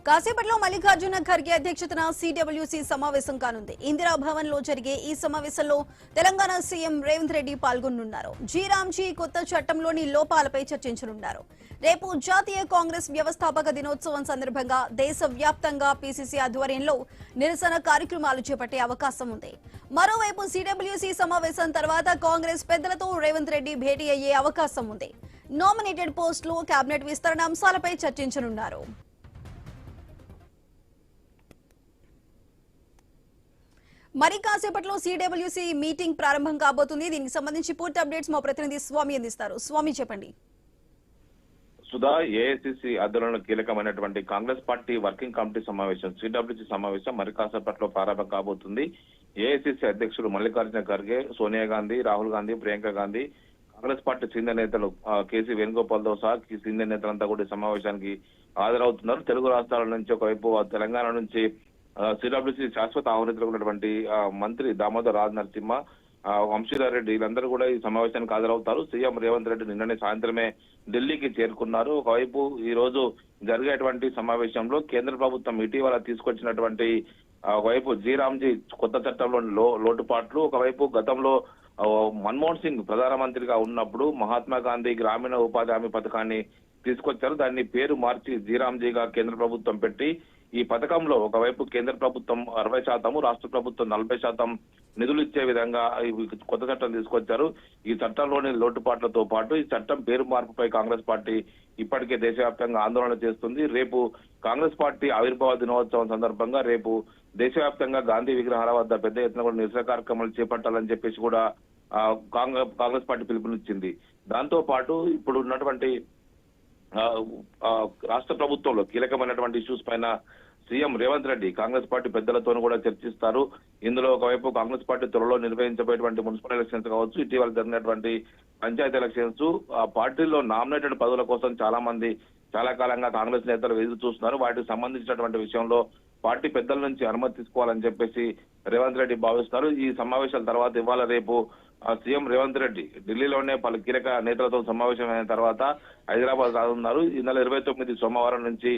కాసేపట్లో మల్లికార్జున ఖర్గే అధ్యక్షతన సిడబ్ల్యూసీ సమావేశం కానుంది. ఇందిరా భవన్ లో జరిగే ఈ సమావేశంలో తెలంగాణ సీఎం రేవంత్ రెడ్డి పాల్గొనున్నారు. జీరాంజీ కొత్త చట్టంలోని లోపాలపై చర్చించనున్నారు. రేపు జాతీయ కాంగ్రెస్ వ్యవస్థాపక దినోత్సవం సందర్భంగా దేశవ్యాప్తంగా పీసీసీ ఆధ్వర్యంలో నిరసన కార్యక్రమాలు చేపట్టే అవకాశం ఉంది. మరోవైపు సిడబ్ల్యూసీ సమావేశం తర్వాత కాంగ్రెస్ పెద్దలతో రేవంత్ రెడ్డి భేటీ అయ్యే అవకాశం ఉంది. నామినేటెడ్ పోస్టులు, కేబినెట్ విస్తరణ అంశాలపై చర్చించనున్నారు. మరి కాసేపట్లో సిడబ్ల్యూసీ మీటింగ్ ప్రారంభం కాబోతుంది. దీనికి సంబంధించి పూర్తి అప్డేట్స్ మా ప్రతినిధి స్వామి అందిస్తారు. స్వామి, చెప్పండి. సుధా, ఏఐసిసి ఆధ్వర్యంలో కీలకమైనటువంటి కాంగ్రెస్ పార్టీ వర్కింగ్ కమిటీ సమావేశం సిడబ్ల్యూసీ సమావేశం మరి కాసేపట్లో ప్రారంభం కాబోతుంది. ఏఐసిసి అధ్యక్షుడు మల్లికార్జున ఖర్గే, సోనియా గాంధీ, రాహుల్ గాంధీ, ప్రియాంక గాంధీ, కాంగ్రెస్ పార్టీ సీనియర్ నేతలు కేసీ వేణుగోపాల్ తో సహా సీనియర్ నేతలంతా కూడా సమావేశానికి హాజరవుతున్నారు. తెలుగు రాష్ట్రాల నుంచి ఒకవైపు తెలంగాణ నుంచి సిడబ్ల్యూసీ శాశ్వత ఆహ్వానితులు ఉన్నటువంటి మంత్రి దామోదర్ రాజ్ నరసింహ, వంశీధర్ రెడ్డి వీళ్ళందరూ కూడా ఈ సమావేశానికి హాజరవుతారు. సీఎం రేవంత్ రెడ్డి నిన్ననే సాయంత్రమే ఢిల్లీకి చేరుకున్నారు. ఒకవైపు ఈ రోజు జరిగేటువంటి సమావేశంలో కేంద్ర ప్రభుత్వం ఇటీవల తీసుకొచ్చినటువంటి ఒకవైపు జీరాంజీ కొత్త చట్టంలోని లోటుపాట్లు, ఒకవైపు గతంలో మన్మోహన్ సింగ్ ప్రధానమంత్రిగా ఉన్నప్పుడు మహాత్మా గాంధీ గ్రామీణ ఉపాధి హామీ పథకాన్ని తీసుకొచ్చారు. దాన్ని పేరు మార్చి జీరాంజీగా కేంద్ర ప్రభుత్వం పెట్టి ఈ పథకంలో ఒకవైపు కేంద్ర ప్రభుత్వం 60%, రాష్ట్ర ప్రభుత్వం 40% నిధులు ఇచ్చే విధంగా కొత్త చట్టం తీసుకొచ్చారు. ఈ చట్టంలోని లోటుపాట్లతో పాటు ఈ చట్టం పేరు మార్పుపై కాంగ్రెస్ పార్టీ ఇప్పటికే దేశవ్యాప్తంగా ఆందోళన చేస్తుంది. రేపు కాంగ్రెస్ పార్టీ ఆవిర్భావ దినోత్సవం సందర్భంగా రేపు దేశవ్యాప్తంగా గాంధీ విగ్రహాల వద్ద పెద్ద ఎత్తున కూడా నిరసన కార్యక్రమాలు చేపట్టాలని చెప్పేసి కూడా కాంగ్రెస్ పార్టీ పిలుపునిచ్చింది. దాంతో పాటు ఇప్పుడు ఉన్నటువంటి రాష్ట్ర ప్రభుత్వంలో కీలకమైనటువంటి ఇష్యూస్ పైన సీఎం రేవంత్ రెడ్డి కాంగ్రెస్ పార్టీ పెద్దలతో కూడా చర్చిస్తారు. ఇందులో ఒకవైపు కాంగ్రెస్ పార్టీ త్వరలో నిర్వహించబోయేటువంటి మున్సిపల్ ఎలక్షన్స్ కావచ్చు, ఇటీవల జరిగినటువంటి పంచాయతీ ఎలక్షన్స్, ఆ పార్టీలో నామినేటెడ్ పదవుల కోసం చాలా కాలంగా కాంగ్రెస్ నేతలు ఎదురు చూస్తున్నారు. వాటికి సంబంధించినటువంటి విషయంలో పార్టీ పెద్దల నుంచి అనుమతి తీసుకోవాలని చెప్పేసి రేవంత్ రెడ్డి భావిస్తున్నారు. ఈ సమావేశాల తర్వాత ఇవాళ రేపు సీఎం రేవంత్ రెడ్డి ఢిల్లీలోనే పలు కీలక నేతలతో సమావేశమైన తర్వాత హైదరాబాద్ రానున్నారు. ఈ నెల 29 సోమవారం నుంచి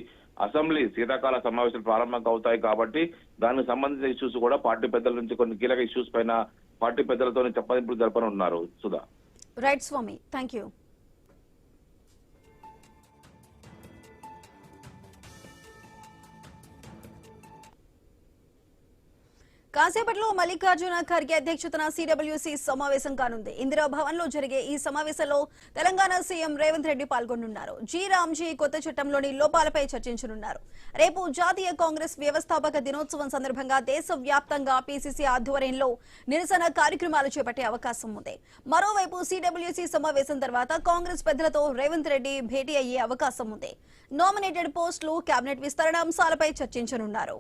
అసెంబ్లీ శీతాకాల సమావేశాలు ప్రారంభం అవుతాయి కాబట్టి దానికి సంబంధించిన ఇష్యూస్ కూడా పార్టీ పెద్దల నుంచి కొన్ని కీలక ఇష్యూస్ పైన పార్టీ పెద్దలతో చర్చలు జరపనున్నారు. Sudha. Right Swamy, thank you. కాసేపట్లో మల్లికార్జున ఖర్గే అధ్యక్షతన సిడబ్ల్యూసీ సమావేశం కానుంది. ఇందిరా భవన్ లో జరిగే ఈ సమావేశంలో తెలంగాణ సీఎం రేవంత్ రెడ్డి పాల్గొనున్నారు. జీరాంజీ కొత్త చట్టంలోని లోపాలపై చర్చించనున్నారు. రేపు జాతీయ కాంగ్రెస్ వ్యవస్థాపక దినోత్సవం సందర్భంగా దేశవ్యాప్తంగా పీసీసీ ఆధ్వర్యంలో నిరసన కార్యక్రమాలు చేపట్టే అవకాశం ఉంది. మరోవైపు సిడబ్ల్యూసీ సమావేశం తర్వాత కాంగ్రెస్ పెద్దలతో రేవంత్ రెడ్డి భేటీ అయ్యే అవకాశం ఉంది. నామినేటెడ్ పోస్టులు, కేబినెట్ విస్తరణ అంశాలపై చర్చించనున్నారు.